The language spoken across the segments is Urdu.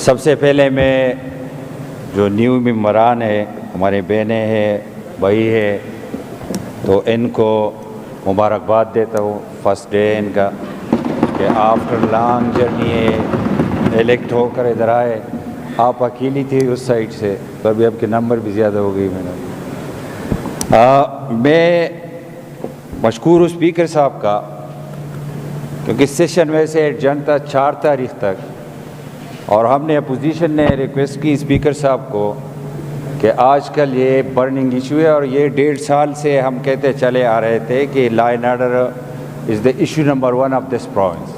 سب سے پہلے میں جو نیو ممبران ہیں، ہمارے بہنیں ہیں، بھائی ہے، تو ان کو مبارکباد دیتا ہوں فرسٹ ڈے ان کا، کہ آفٹر لانگ جرنی ہے الیکٹ ہو کر ادھر آئے۔ آپ اکیلی تھی اس سائڈ سے، تو ابھی آپ کے نمبر بھی زیادہ ہو گئی۔ میں مشکور ہوں اسپیکر صاحب کا، کیونکہ سیشن ویسے ایڈجن تھا 4 تاریخ تک، اور ہم نے اپوزیشن نے ریکویسٹ کی اسپیکر صاحب کو کہ آج کل یہ برننگ ایشو ہے، اور یہ 1.5 سال سے ہم کہتے چلے آ رہے تھے کہ law and order is the issue number 1 of this province,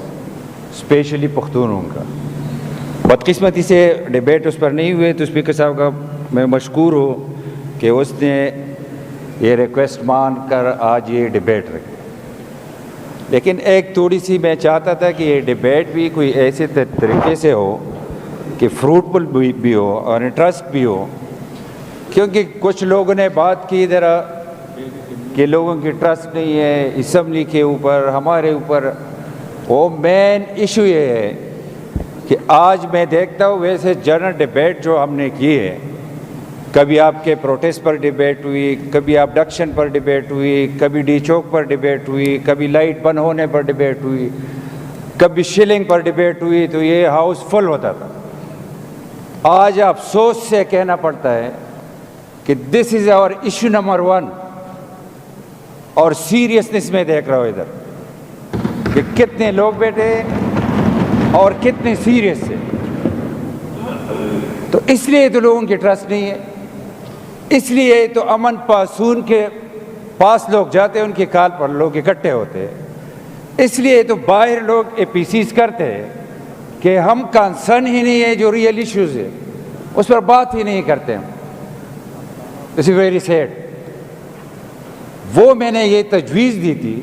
especially پختونوں کا۔ بدقسمتی سے ڈیبیٹ اس پر نہیں ہوئے، تو اسپیکر صاحب کا میں مشکور ہوں کہ اس نے یہ ریکویسٹ مان کر آج یہ ڈیبیٹ رکھی۔ لیکن ایک تھوڑی سی میں چاہتا تھا کہ یہ ڈیبیٹ بھی کوئی ایسے طریقے سے ہو کہ فروٹفل بھی ہو اور انٹرسٹ بھی ہو، کیونکہ کچھ لوگوں نے بات کی ادھر کہ لوگوں کی ٹرسٹ نہیں ہے اسمبلی کے اوپر، ہمارے اوپر۔ وہ مین ایشو یہ ہے کہ آج میں دیکھتا ہوں ویسے جنرل ڈیبیٹ جو ہم نے کی ہے، کبھی آپ کے پروٹیسٹ پر ڈیبیٹ ہوئی، کبھی ابڈکشن پر ڈیبیٹ ہوئی، کبھی ڈی چوک پر ڈیبیٹ ہوئی، کبھی لائٹ بند ہونے پر ڈیبیٹ ہوئی، کبھی شلنگ پر ڈیبیٹ ہوئی، تو یہ ہاؤس فل ہوتا تھا۔ آج افسوس سے کہنا پڑتا ہے کہ دس از آور ایشو نمبر 1، اور سیریسنس میں دیکھ رہا ہوں ادھر کہ کتنے لوگ بیٹھے اور کتنے سیریس سے۔ تو اس لیے تو لوگوں کی ٹرسٹ نہیں ہے، اس لیے تو امن پاسون کے پاس لوگ جاتے ہیں، ان کی کال پر لوگ اکٹھے ہوتے ہیں، اس لیے تو باہر لوگ APCs کرتے ہیں کہ ہم کنسرن ہی نہیں ہے، جو ریئل ایشوز ہے اس پر بات ہی نہیں کرتے ہم۔ It's very sad. وہ میں نے یہ تجویز دی تھی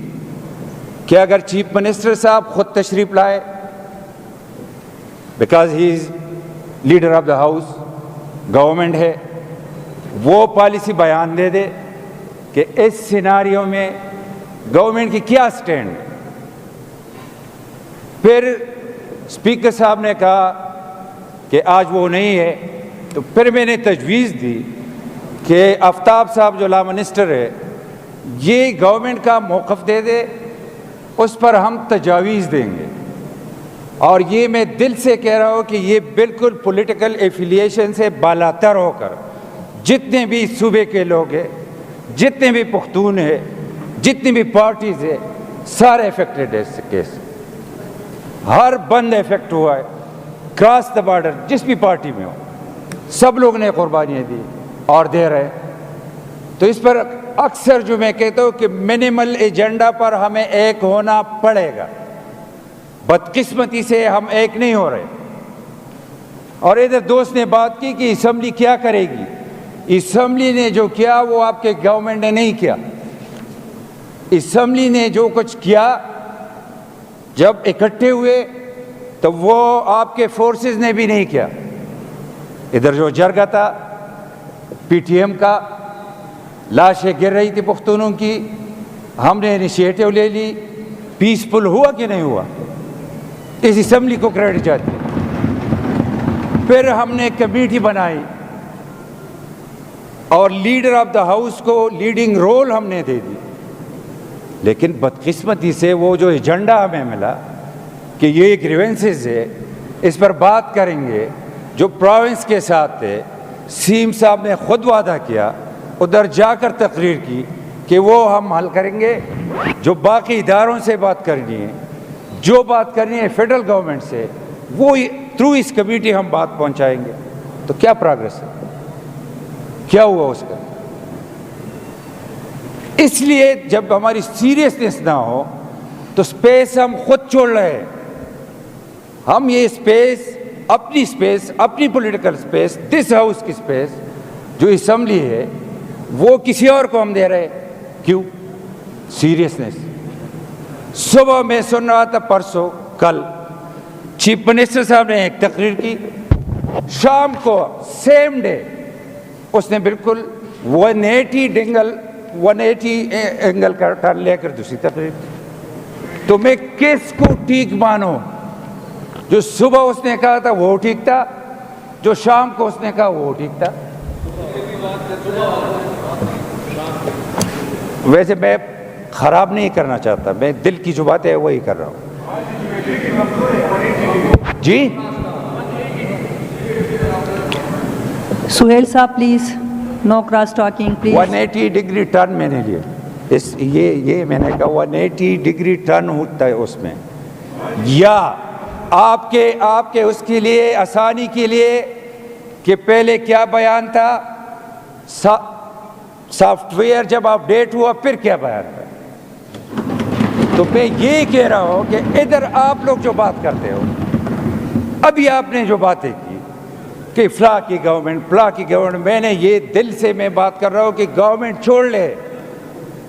کہ اگر چیف منسٹر صاحب خود تشریف لائے، because he is leader of the house, government ہے، وہ پالیسی بیان دے دے کہ اس سیناریو میں گورنمنٹ کی کیا سٹینڈ ہے۔ پھر اسپیکر صاحب نے کہا کہ آج وہ نہیں ہے، تو پھر میں نے تجویز دی کہ آفتاب صاحب جو لا منسٹر ہے، یہ گورنمنٹ کا موقف دے دے، اس پر ہم تجاویز دیں گے۔ اور یہ میں دل سے کہہ رہا ہوں کہ یہ بالکل پولیٹیکل ایفیلیشن سے بالاتر ہو کر جتنے بھی صوبے کے لوگ ہیں، جتنے بھی پختون ہیں، جتنی بھی پارٹیز ہیں، سارے افیکٹڈ ہے اس کیس۔ ہر بند افیکٹ ہوا ہے، کراس دا بارڈر، جس بھی پارٹی میں ہو، سب لوگ نے قربانیاں دی اور دے رہے۔ تو اس پر اکثر جو میں کہتا ہوں کہ منیمل ایجنڈا پر ہمیں ایک ہونا پڑے گا۔ بدقسمتی سے ہم ایک نہیں ہو رہے۔ اور ادھر دوست نے بات کی کہ اسمبلی کیا کرے گی۔ اسمبلی نے جو کیا وہ آپ کے گورنمنٹ نے نہیں کیا۔ اسمبلی نے جو کچھ کیا، جب اکٹھے ہوئے تو وہ آپ کے فورسز نے بھی نہیں کیا۔ ادھر جو جرگہ تھا PTM کا، لاشیں گر رہی تھی پختونوں کی، ہم نے انیشیٹو لے لی، پیسفل ہوا کہ نہیں ہوا؟ اس اسمبلی کو کریڈٹ جاتی ہے۔ پھر ہم نے کمیٹی بنائی اور لیڈر آف دا ہاؤس کو لیڈنگ رول ہم نے دے دی، لیکن بدقسمتی سے وہ جو ایجنڈا ہمیں ملا کہ یہ گریونسز ہے، اس پر بات کریں گے، جو پروونس کے ساتھ تھے، سیم صاحب نے خود وعدہ کیا، ادھر جا کر تقریر کی کہ وہ ہم حل کریں گے۔ جو باقی اداروں سے بات کرنی ہے، جو بات کرنی ہے فیڈرل گورنمنٹ سے، وہ تھرو اس کمیٹی ہم بات پہنچائیں گے۔ تو کیا پروگریس ہے؟ کیا ہوا اس کا؟ اس لیے جب ہماری سیریسنس نہ ہو تو سپیس ہم خود چھوڑ رہے ہیں۔ ہم یہ سپیس، اپنی پولیٹیکل سپیس، دس ہاؤس کی سپیس جو اسمبلی ہے، وہ کسی اور کو ہم دے رہے۔ کیوں؟ سیریسنس۔ صبح میں سن رہا تھا، پرسوں کل چیف منسٹر صاحب نے ایک تقریر کی، شام کو سیم ڈے اس نے بالکل 180 اینگل کا ٹرن لے کر دوسری تقریر۔ تو میں کس کو ٹھیک مانوں؟ جو صبح اس نے کہا تھا وہ ٹھیک تھا، جو شام کو اس نے کہا وہ ٹھیک تھا. ویسے میں خراب نہیں کرنا چاہتا, میں دل کی جو بات ہے وہی کر رہا ہوں. جی سہیل صاحب please, no cross talking please. 180 degree turn میں نے لیا, یہ میں نے کہا 180 ڈگری ٹرن ہوتا ہے اس میں. یا آپ کے اس کے لیے آسانی کے لیے کہ پہلے کیا بیان تھا, سافٹ ویئر جب اپ ڈیٹ ہوا پھر کیا بیان تھا. تو میں یہ کہہ رہا ہوں کہ ادھر آپ لوگ جو بات کرتے ہو, ابھی آپ نے جو باتیں کی کہ فلاں کی گورنمنٹ, میں نے یہ دل سے میں بات کر رہا ہوں کہ گورنمنٹ چھوڑ لے.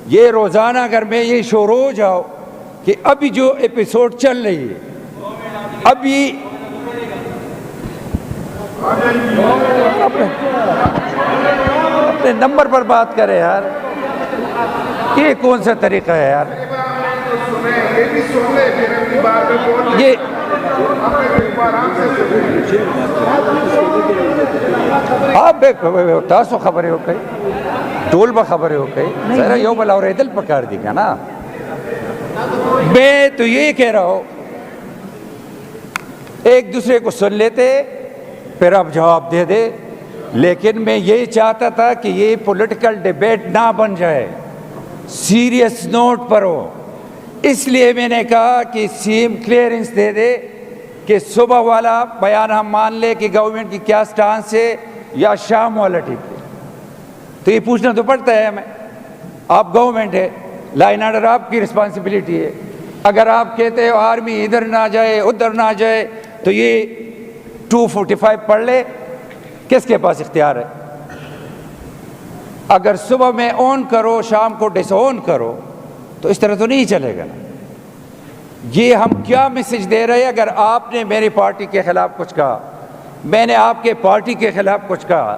یہ روزانہ اگر میں یہ شور ہو جاؤ کہ ابھی جو ایپیسوڈ چل رہی ہے ابھی اپنے نمبر پر بات کرے یار, یہ کون سا طریقہ ہے یار. یہ آپ تاسو خبریں ہو گئی, ٹول با خبریں ہو گئی, ذرا یو بلا اور دل پکار دی گا نا. میں تو یہ کہہ رہا ہوں ایک دوسرے کو سن لیتے پھر آپ جواب دے دے, لیکن میں یہی چاہتا تھا کہ یہ پولیٹیکل ڈیبیٹ نہ بن جائے, سیریس نوٹ پر ہو. اس لیے میں نے کہا کہ سیم کلیئرنس دے دے کہ صبح والا بیان ہم مان لے کہ گورنمنٹ کی کیا سٹانس ہے یا شام والا ٹھیک ہے. تو یہ پوچھنا تو پڑتا ہے ہمیں, آپ گورنمنٹ ہے, لائن آرڈر آپ کی رسپانسبلٹی ہے. اگر آپ کہتے ہو آرمی ادھر نہ جائے ادھر نہ جائے تو یہ 245 پڑھ لے, کس کے پاس اختیار ہے؟ اگر صبح میں آن کرو شام کو ڈس آن کرو تو اس طرح تو نہیں چلے گا نا. یہ ہم کیا میسج دے رہے ہیں؟ اگر آپ نے میری پارٹی کے خلاف کچھ کہا, میں نے آپ کے پارٹی کے خلاف کچھ کہا,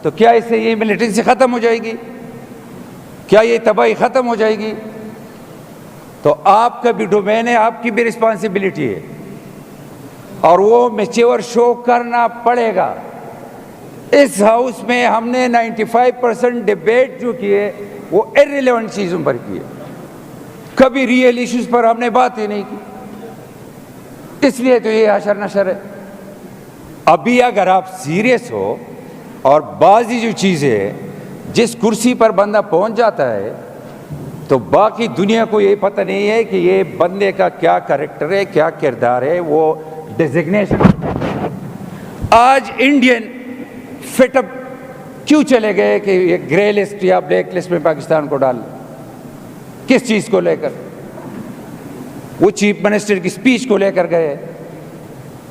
تو کیا اس سے یہ ملیٹنسی ختم ہو جائے گی؟ کیا یہ تباہی ختم ہو جائے گی؟ تو آپ کا بھی ڈومین ہے, آپ کی بھی رسپانسبلٹی ہے, اور وہ میچور شو کرنا پڑے گا. اس ہاؤس میں ہم نے 95% ڈیبیٹ جو کی ہے وہ irrelevant چیزوں پر کی ہے, کبھی ریئل ایشوز پر ہم نے بات ہی نہیں کی. اس لیے تو یہ حشر نشر ہے. ابھی اگر آپ سیریس ہو اور بعضی جو چیزیں جس کرسی پر بندہ پہنچ جاتا ہے تو باقی دنیا کو یہ پتہ نہیں ہے کہ یہ بندے کا کیا کریکٹر ہے, کیا کردار ہے, وہ ڈیزگنیشن. آج انڈین فٹ اپ کیوں چلے گئے کہ یہ گرے لسٹ یا بلیک لسٹ میں پاکستان کو ڈال, کس چیز کو لے کر؟ وہ چیف منسٹر کی سپیچ کو لے کر گئے.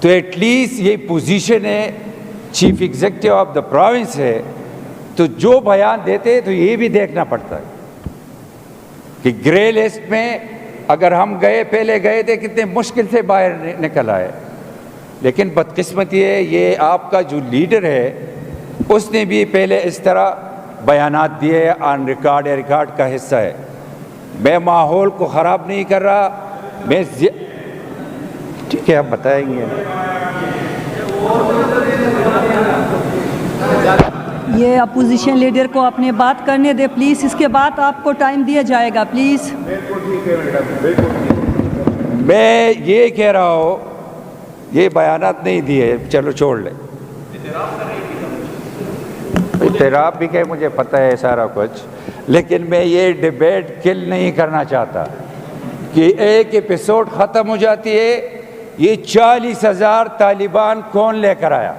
تو ایٹ لیسٹ یہ پوزیشن ہے, chief executive of the province ہے, تو جو بیان دیتے تو یہ بھی دیکھنا پڑتا ہے کہ گرے لسٹ میں اگر ہم گئے, پہلے گئے تھے کتنے مشکل سے باہر نکل آئے. لیکن بدقسمتی ہے یہ آپ کا جو لیڈر ہے اس نے بھی پہلے اس طرح بیانات دیے آن ریکارڈ یا ریکارڈ کا حصہ ہے. میں ماحول کو خراب نہیں کر رہا, میں ٹھیک ہے آپ بتائیں گے. یہ اپوزیشن لیڈر کو اپنے بات کرنے دے پلیز, اس کے بعد آپ کو ٹائم دیا جائے گا پلیز. میں یہ کہہ رہا ہوں یہ بیانات نہیں دیے, چلو چھوڑ لیں. اعتراف بھی کہ مجھے پتہ ہے سارا کچھ, لیکن میں یہ ڈیبیٹ کل نہیں کرنا چاہتا کہ ایک ایپیسوڈ ختم ہو جاتی ہے. یہ 40,000 طالبان کون لے کر آیا؟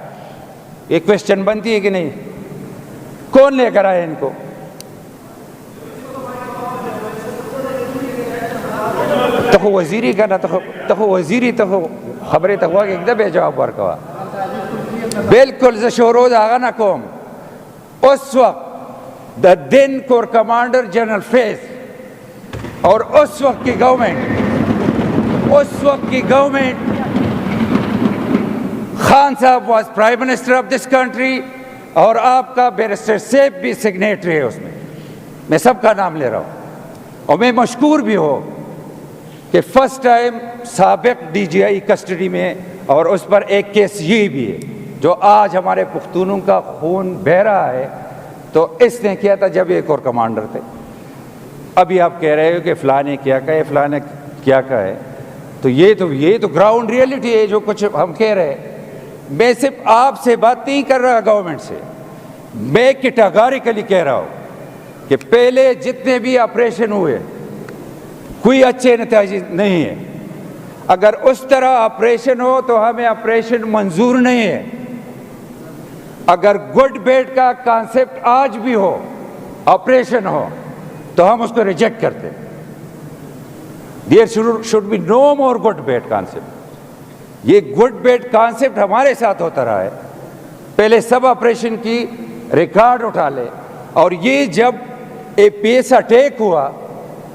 یہ کوشچن بنتی ہے کہ نہیں؟ کون لے کر آیا ان کو؟ تو وزیری کا نا, تو وزیری تو خبریں تک ایک دم جواب ورکوا بالکل زشوروز آگا نا قوم. اس وقت دا دن کور کمانڈر جنرل فیض اور اس وقت کی گورنمنٹ, خان صاحب was prime minister of this country, اور آپ کا بیرسٹر سیف بھی سگنیٹری ہے اس میں سب کا نام لے رہا ہوں. اور میں مشکور بھی ہوں کہ فرسٹ ٹائم سابق ڈی جی آئی کسٹڈی میں, اور اس پر ایک کیس یہ بھی ہے. جو آج ہمارے پختونوں کا خون بہہ رہا ہے تو اس نے کیا تھا جب ایک اور کمانڈر تھے. ابھی آپ کہہ رہے ہو کہ فلاں نے کیا کہا ہے, فلاں نے کیا کہا ہے, تو یہ تو گراؤنڈ ریئلٹی ہے جو کچھ ہم کہہ رہے ہیں. میں صرف آپ سے بات نہیں کر رہا گورنمنٹ سے, میں کیٹاگوریکلی کہہ رہا ہوں کہ پہلے جتنے بھی آپریشن ہوئے کوئی اچھے نتائج نہیں ہے. اگر اس طرح آپریشن ہو تو ہمیں آپریشن منظور نہیں ہے. اگر گڈ بیڈ کا کانسیپٹ آج بھی ہو, آپریشن ہو, تو ہم اس کو ریجیکٹ کرتے. There should be no more good bad concept. یہ گڈ بیڈ کانسیپٹ ہمارے ساتھ ہوتا رہا ہے. پہلے سب آپریشن کی ریکارڈ اٹھا لے, اور یہ جب اے پی ایس اٹیک ہوا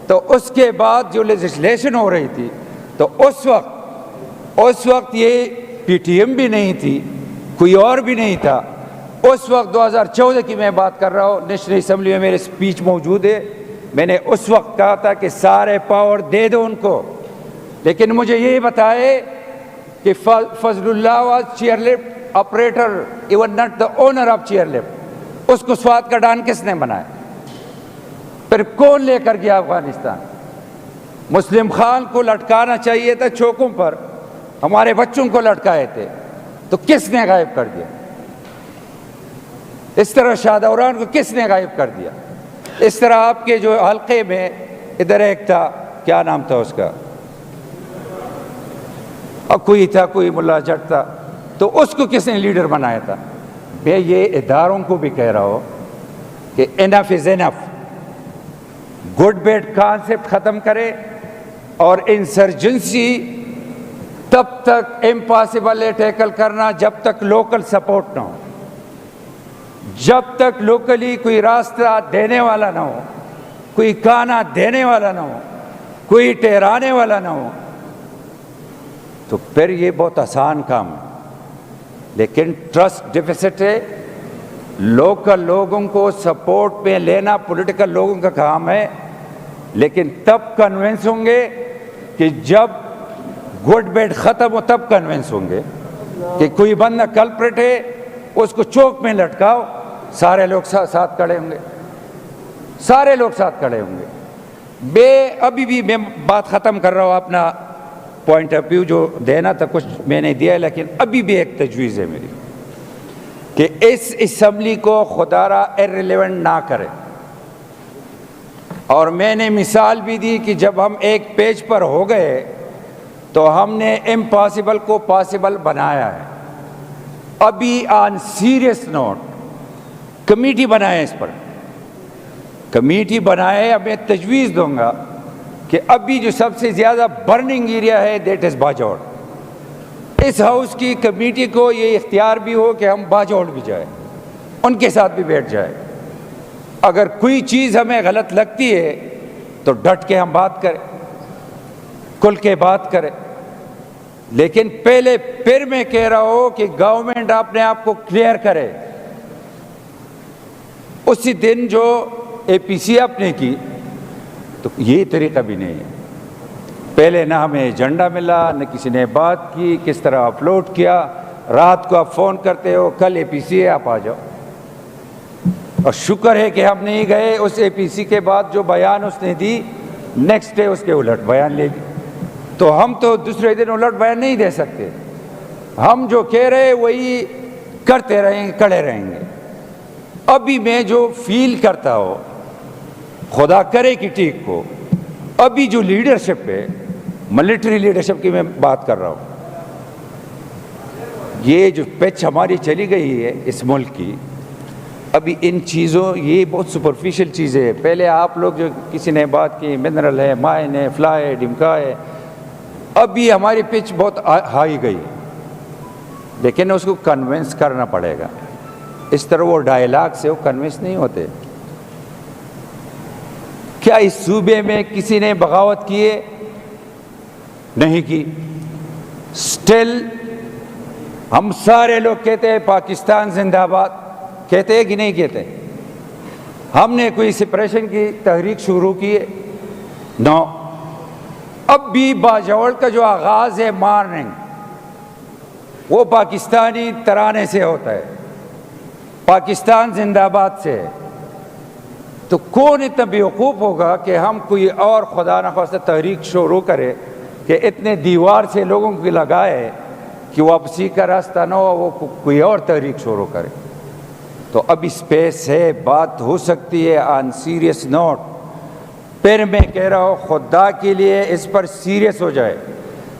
تو اس کے بعد جو لیجسلیشن ہو رہی تھی تو اس وقت یہ پی ٹی ایم بھی نہیں تھی, کوئی اور بھی نہیں تھا. اس وقت 2014 کی میں بات کر رہا ہوں, نیشنل اسمبلی میں میرے سپیچ موجود ہے. میں نے اس وقت کہا تھا کہ سارے پاور دے دو ان کو, لیکن مجھے یہ بتائے کہ Fazlullah was chair lift operator, even not the owner of chair lift. اس کو سوات کا ڈان کس نے بنایا؟ پھر کون لے کر گیا افغانستان؟ مسلم خان کو لٹکانا چاہیے تھا چوکوں پر, ہمارے بچوں کو لٹکائے تھے, تو کس نے غائب کر دیا؟ اس طرح شادوران کو کس نے غائب کر دیا؟ اس طرح آپ کے جو حلقے میں ادھر ایک تھا, کیا نام تھا اس کا, اور کوئی تھا, کوئی ملا جٹ تھا, تو اس کو کس نے لیڈر بنایا تھا؟ میں یہ اداروں کو بھی کہہ رہا ہوں کہ انف از انف. گڈ بیڈ کانسیپٹ ختم کرے, اور انسرجنسی تب تک امپاسبل ہے ٹیکل کرنا جب تک لوکل سپورٹ نہ ہو, جب تک لوکلی کوئی راستہ دینے والا نہ ہو, کوئی کانا دینے والا نہ ہو, کوئی ٹہرانے والا نہ ہو, تو پھر یہ بہت آسان کام ہے. لیکن ٹرسٹ ڈیفیسٹ ہے. لوکل لوگوں کو سپورٹ میں لینا پولیٹیکل لوگوں کا کام ہے, لیکن تب کنونس ہوں گے کہ جب گڈ بیڈ ختم ہو, تب کنونس ہوں گے کہ کوئی بندہ کلپریٹ ہے, اس کو چوک میں لٹکاؤ, سارے لوگ ساتھ کھڑے ہوں گے, سارے لوگ ساتھ کھڑے ہوں گے. ابھی بھی میں بات ختم کر رہا ہوں, اپنا پوائنٹ آف ویو جو دینا تھا کچھ میں نے دیا ہے, لیکن ابھی بھی ایک تجویز ہے میری کہ اس اسمبلی کو خدا را ارریلیونٹ نہ کرے. اور میں نے مثال بھی دی کہ جب ہم ایک پیج پر ہو گئے تو ہم نے امپاسبل کو پاسبل بنایا ہے. ابھی آن سیریس نوٹ کمیٹی بنائے, اس پر کمیٹی بنائے. اب میں تجویز دوں گا کہ ابھی جو سب سے زیادہ برننگ ایریا ہے دیٹ از باجوڑ. اس ہاؤس کی کمیٹی کو یہ اختیار بھی ہو کہ ہم باجوڑ بھی جائیں, ان کے ساتھ بھی بیٹھ جائیں. اگر کوئی چیز ہمیں غلط لگتی ہے تو ڈٹ کے ہم بات کریں, کھل کے بات کریں. لیکن پہلے پھر میں کہہ رہا ہوں کہ گورنمنٹ اپنے آپ کو کلیئر کرے. اسی دن جو اے پی سی آپ نے کی تو یہ طریقہ بھی نہیں ہے. پہلے نہ ہمیں ایجنڈا ملا, نہ کسی نے بات کی, کس طرح اپلوڈ کیا. رات کو آپ فون کرتے ہو کل اے پی سی ہے آپ آ جاؤ, اور شکر ہے کہ ہم نہیں گئے. اس اے پی سی کے بعد جو بیان اس نے دی, نیکسٹ ڈے اس کے الٹ بیان لے لی. تو ہم تو دوسرے دن الٹ بیان نہیں دے سکتے. ہم جو کہہ رہے وہی کرتے رہیں گے, کڑے رہیں گے. ابھی میں جو فیل کرتا ہوں, خدا کرے کہ ٹھیک کو, ابھی جو لیڈرشپ ہے, ملٹری لیڈرشپ کی میں بات کر رہا ہوں, یہ جو پچ ہماری چلی گئی ہے اس ملک کی, ابھی ان چیزوں, یہ بہت سپرفیشل چیزیں ہیں. پہلے آپ لوگ جو کسی نے بات کی منرل ہے, مائن ہے, فلا ہے, ڈمکا ہے, ابھی ہماری پچ بہت ہائی گئی, لیکن اس کو کنونس کرنا پڑے گا. اس طرح وہ ڈائلاگ سے وہ کنونس نہیں ہوتے. کیا اس صوبے میں کسی نے بغاوت کی ہے؟ نہیں کی. سٹل ہم سارے لوگ کہتے ہیں پاکستان زندہ باد, کہتے ہیں کہ نہیں کہتے؟ ہم نے کوئی سپریشن کی تحریک شروع کی ہے؟ نو. اب بھی باجوڑ کا جو آغاز ہے مارننگ, وہ پاکستانی ترانے سے ہوتا ہے، پاکستان زندہ باد سے ہے۔ تو کون اتنا بیوقوف ہوگا کہ ہم کوئی اور خدا نخواستہ تحریک شروع کرے کہ اتنے دیوار سے لوگوں کو لگائے کہ واپسی کا راستہ نہ ہو، وہ کوئی اور تحریک شروع کرے۔ تو اب اسپیس ہے، بات ہو سکتی ہے آن سیریس نوٹ۔ پھر میں کہہ رہا ہوں خدا کے لیے اس پر سیریس ہو جائے،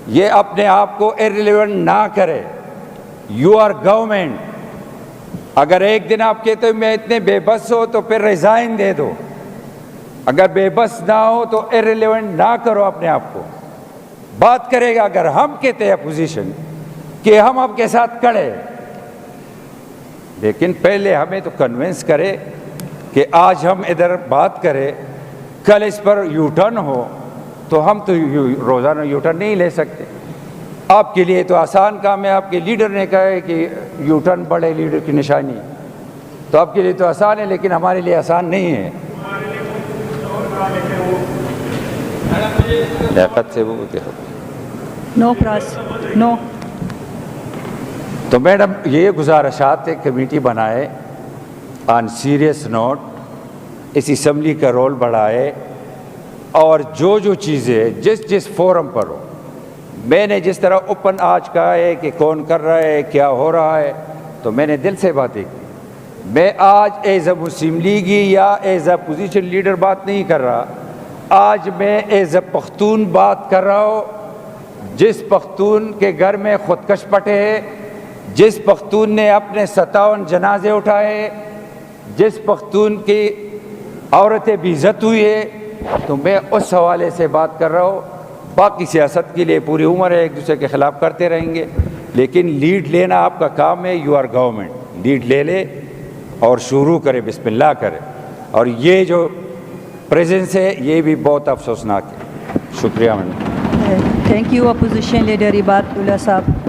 یہ اپنے آپ کو ایرریلیونٹ نہ کرے۔ You are government. اگر ایک دن آپ کہتے ہو میں اتنے بے بس ہو تو پھر ریزائن دے دو۔ اگر بے بس نہ ہو تو ایرریلیونٹ نہ کرو اپنے آپ کو۔ بات کرے گا اگر ہم کہتے ہیں اپوزیشن کہ ہم آپ کے ساتھ کھڑے، لیکن پہلے ہمیں تو کنونس کرے کہ آج ہم ادھر بات کریں، کل اس پر یو ٹرن ہو، تو ہم تو روزانہ یو ٹرن نہیں لے سکتے۔ آپ کے لیے تو آسان کام ہے، آپ کے لیڈر نے کہا ہے کہ یو ٹرن بڑے لیڈر کی نشانی، تو آپ کے لیے تو آسان ہے، لیکن ہمارے لیے آسان نہیں ہے۔ لیاقت سے وہ نو کراس نو۔ تو میڈم یہ گزارشات ایک کمیٹی بنائے، آن سیریس نوٹ اس اسمبلی کا رول بڑھائے، اور جو چیزیں جس فورم پر ہو، میں نے جس طرح اوپن آج کہا ہے کہ کون کر رہا ہے، کیا ہو رہا ہے، تو میں نے دل سے باتیں کی۔ میں آج ایز اے مسلم لیگی یا ایز اے اپوزیشن لیڈر بات نہیں کر رہا، آج میں ایز اے پختون بات کر رہا ہوں، جس پختون کے گھر میں خودکش پٹے ہیں، جس پختون نے اپنے 57 جنازے اٹھائے، جس پختون کی عورتیں بے عزت ہوئی ہے، تو میں اس حوالے سے بات کر رہا ہوں۔ باقی سیاست کے لیے پوری عمر ہے، ایک دوسرے کے خلاف کرتے رہیں گے، لیکن لیڈ لینا آپ کا کام ہے۔ یو آر گورنمنٹ، لیڈ لے لے اور شروع کرے، بسم اللہ کرے۔ اور یہ جو پریزنس ہے یہ بھی بہت افسوسناک ہے۔ شکریہ۔ تھینک یو اپوزیشن لیڈر عباد اللہ صاحب۔